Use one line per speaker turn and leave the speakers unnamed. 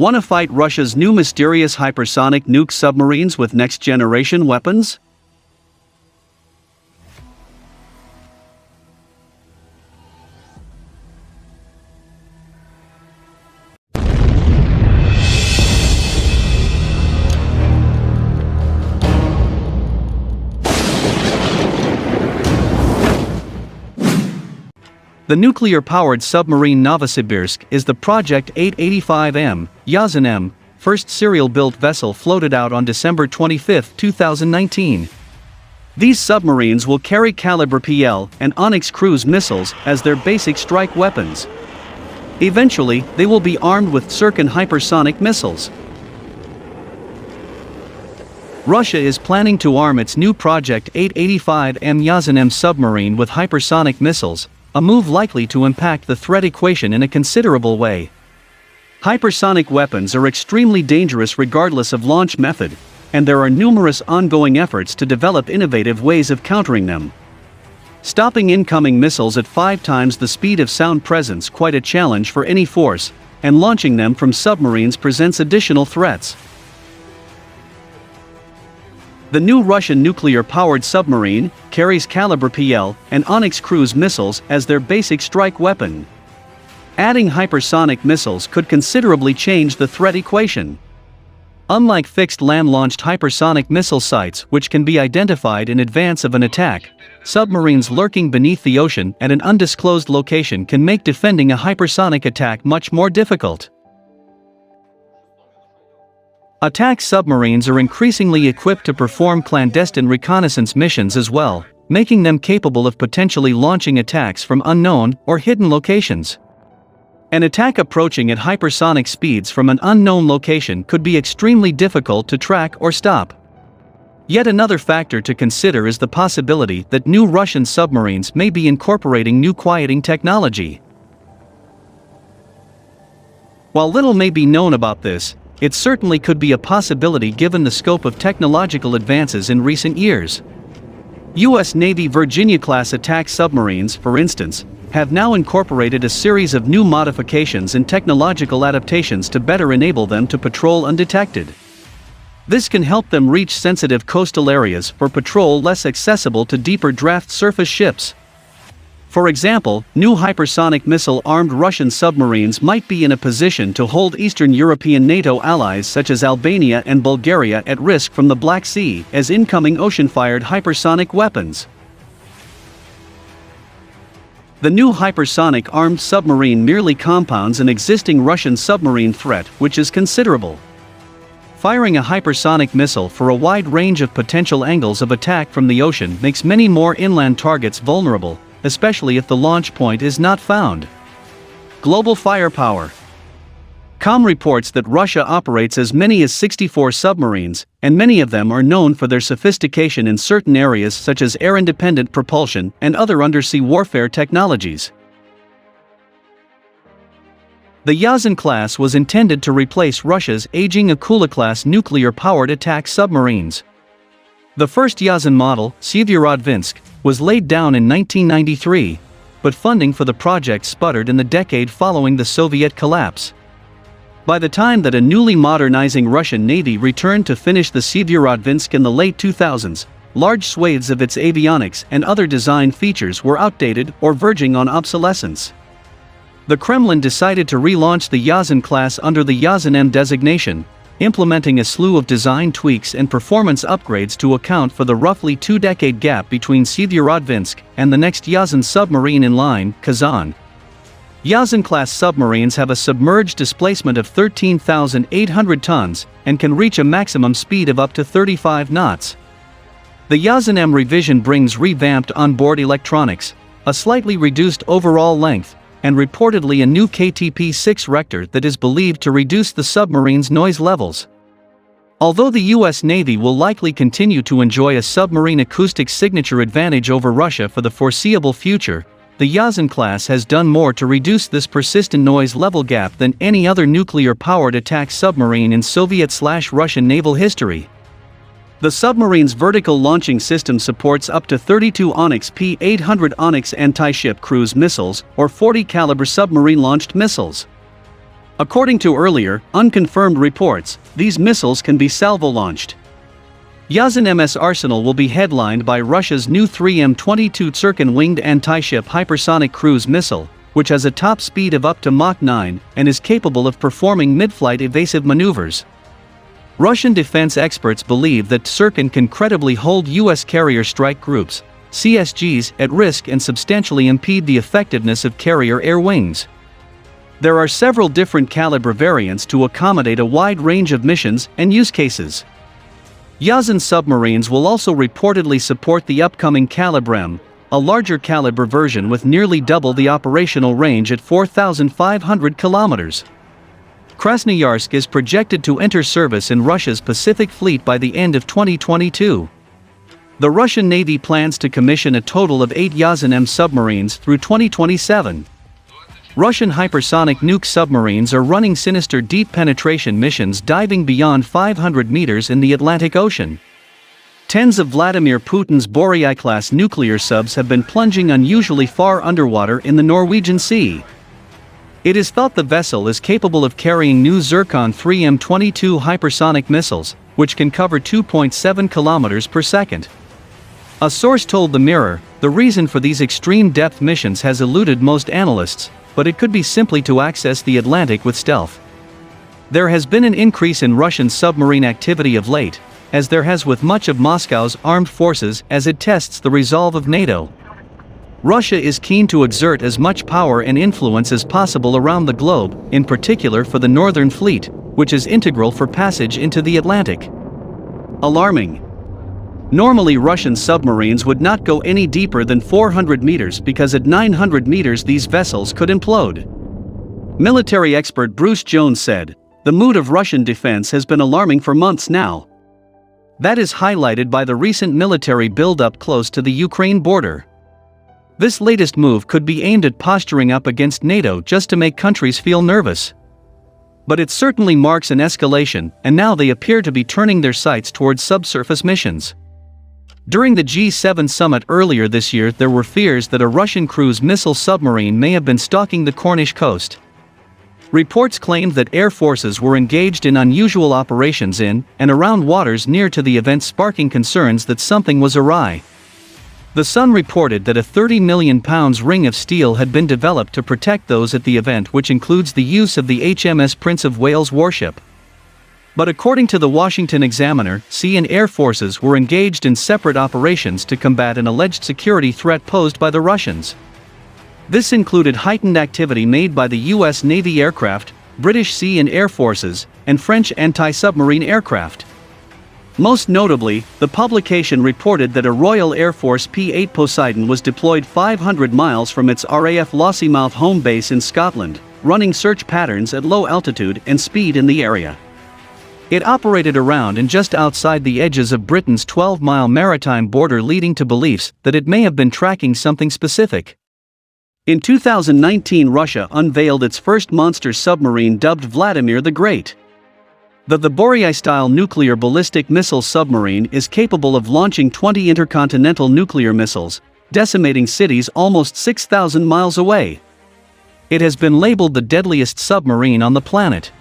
Want to fight Russia's new mysterious hypersonic nuke submarines with next-generation weapons? The nuclear-powered submarine Novosibirsk is the Project 885M, Yazan-M, first serial-built vessel floated out on December 25, 2019. These submarines will carry caliber PL and Onyx cruise missiles as their basic strike weapons. Eventually, they will be armed with Sircon hypersonic missiles. Russia is planning to arm its new Project 885M Yazan-M submarine with hypersonic missiles, a move likely to impact the threat equation in a considerable way. Hypersonic weapons are extremely dangerous regardless of launch method, and there are numerous ongoing efforts to develop innovative ways of countering them. Stopping incoming missiles at 5 times the speed of sound presents quite a challenge for any force, and launching them from submarines presents additional threats. The new Russian nuclear-powered submarine carries caliber PL and Onyx cruise missiles as their basic strike weapon. Adding hypersonic missiles could considerably change the threat equation. Unlike fixed land-launched hypersonic missile sites which can be identified in advance of an attack, submarines lurking beneath the ocean at an undisclosed location can make defending a hypersonic attack much more difficult. Attack submarines are increasingly equipped to perform clandestine reconnaissance missions as well, making them capable of potentially launching attacks from unknown or hidden locations. An attack approaching at hypersonic speeds from an unknown location could be extremely difficult to track or stop. Yet another factor to consider is the possibility that new Russian submarines may be incorporating new quieting technology. While little may be known about this, it certainly could be a possibility given the scope of technological advances in recent years. U.S. Navy Virginia-class attack submarines, for instance, have now incorporated a series of new modifications and technological adaptations to better enable them to patrol undetected. This can help them reach sensitive coastal areas for patrol less accessible to deeper draft surface ships. For example, new hypersonic missile-armed Russian submarines might be in a position to hold Eastern European NATO allies such as Albania and Bulgaria at risk from the Black Sea as incoming ocean-fired hypersonic weapons. The new hypersonic-armed submarine merely compounds an existing Russian submarine threat, which is considerable. Firing a hypersonic missile for a wide range of potential angles of attack from the ocean makes many more inland targets vulnerable, especially if the launch point is not found. Global firepower. Com reports that Russia operates as many as 64 submarines, and many of them are known for their sophistication in certain areas such as air-independent propulsion and other undersea warfare technologies. The Yazan class was intended to replace Russia's aging Akula-class nuclear-powered attack submarines. The first Yazan model, Syeverodvinsk, was laid down in 1993, but funding for the project sputtered in the decade following the Soviet collapse. By the time that a newly modernizing Russian Navy returned to finish the Syeverodvinsk in the late 2000s, large swathes of its avionics and other design features were outdated or verging on obsolescence. The Kremlin decided to relaunch the Yazan class under the Yazan-M designation, implementing a slew of design tweaks and performance upgrades to account for the roughly 2-decade gap between Syeverodvinsk and the next Yazan submarine in line, Kazan. Yazan-class submarines have a submerged displacement of 13,800 tons and can reach a maximum speed of up to 35 knots. The Yazan-M revision brings revamped onboard electronics, a slightly reduced overall length, and reportedly a new KTP-6 rector that is believed to reduce the submarine's noise levels. Although the U.S. Navy will likely continue to enjoy a submarine acoustic signature advantage over Russia for the foreseeable future, the Yazan class has done more to reduce this persistent noise level gap than any other nuclear-powered attack submarine in Soviet/Russian naval history. The submarine's vertical launching system supports up to 32 Onyx P-800 Onyx anti-ship cruise missiles or 40 caliber submarine-launched missiles. According to earlier, unconfirmed reports, these missiles can be salvo-launched. Yuzin MS arsenal will be headlined by Russia's new 3M-22 Tsirkin-winged anti-ship hypersonic cruise missile, which has a top speed of up to Mach 9 and is capable of performing mid-flight evasive maneuvers. Russian defense experts believe that Tsirkin can credibly hold U.S. carrier strike groups, CSGs, at risk and substantially impede the effectiveness of carrier air wings. There are several different caliber variants to accommodate a wide range of missions and use cases. Yuzin submarines will also reportedly support the upcoming Kalibr-M, a larger caliber version with nearly double the operational range at 4,500 kilometers. Krasnoyarsk is projected to enter service in Russia's Pacific Fleet by the end of 2022. The Russian Navy plans to commission a total of 8 Yuzin-M submarines through 2027. Russian hypersonic nuke submarines are running sinister deep penetration missions diving beyond 500 meters in the Atlantic Ocean. Tens of Vladimir Putin's Boryai-class nuclear subs have been plunging unusually far underwater in the Norwegian Sea. It is thought the vessel is capable of carrying new Zircon 3M-22 hypersonic missiles, which can cover 2.7 kilometers per second. A source told The Mirror, the reason for these extreme depth missions has eluded most analysts, but it could be simply to access the Atlantic with stealth. There has been an increase in Russian submarine activity of late, as there has with much of Moscow's armed forces as it tests the resolve of Nato. Russia is keen to exert as much power and influence as possible around the globe, in particular for the Northern Fleet, which is integral for passage into the Atlantic. Alarming. Normally Russian submarines would not go any deeper than 400 meters because at 900 meters these vessels could implode. Military expert Bruce Jones said, "The mood of Russian defense has been alarming for months now." That is highlighted by the recent military buildup close to the Ukraine border. This latest move could be aimed at posturing up against NATO just to make countries feel nervous. But it certainly marks an escalation, and now they appear to be turning their sights towards subsurface missions. During the G7 summit earlier this year, there were fears that a Russian cruise missile submarine may have been stalking the Cornish coast. Reports claimed that air forces were engaged in unusual operations in and around waters near to the event, sparking concerns that something was awry. The Sun reported that a £30 million ring of steel had been developed to protect those at the event, which includes the use of the HMS Prince of Wales warship. But according to the Washington Examiner, sea and air forces were engaged in separate operations to combat an alleged security threat posed by the Russians. This included heightened activity made by the U.S. Navy aircraft, British Sea and Air Forces, and French anti-submarine aircraft. Most notably, the publication reported that a Royal Air Force P-8 Poseidon was deployed 500 miles from its RAF Lossiemouth home base in Scotland, running search patterns at low altitude and speed in the area. It operated around and just outside the edges of Britain's 12-mile maritime border, leading to beliefs that it may have been tracking something specific. In 2019, Russia unveiled its first monster submarine dubbed Vladimir the Great. The Boryai-style nuclear ballistic missile submarine is capable of launching 20 intercontinental nuclear missiles, decimating cities almost 6,000 miles away. It has been labeled the deadliest submarine on the planet.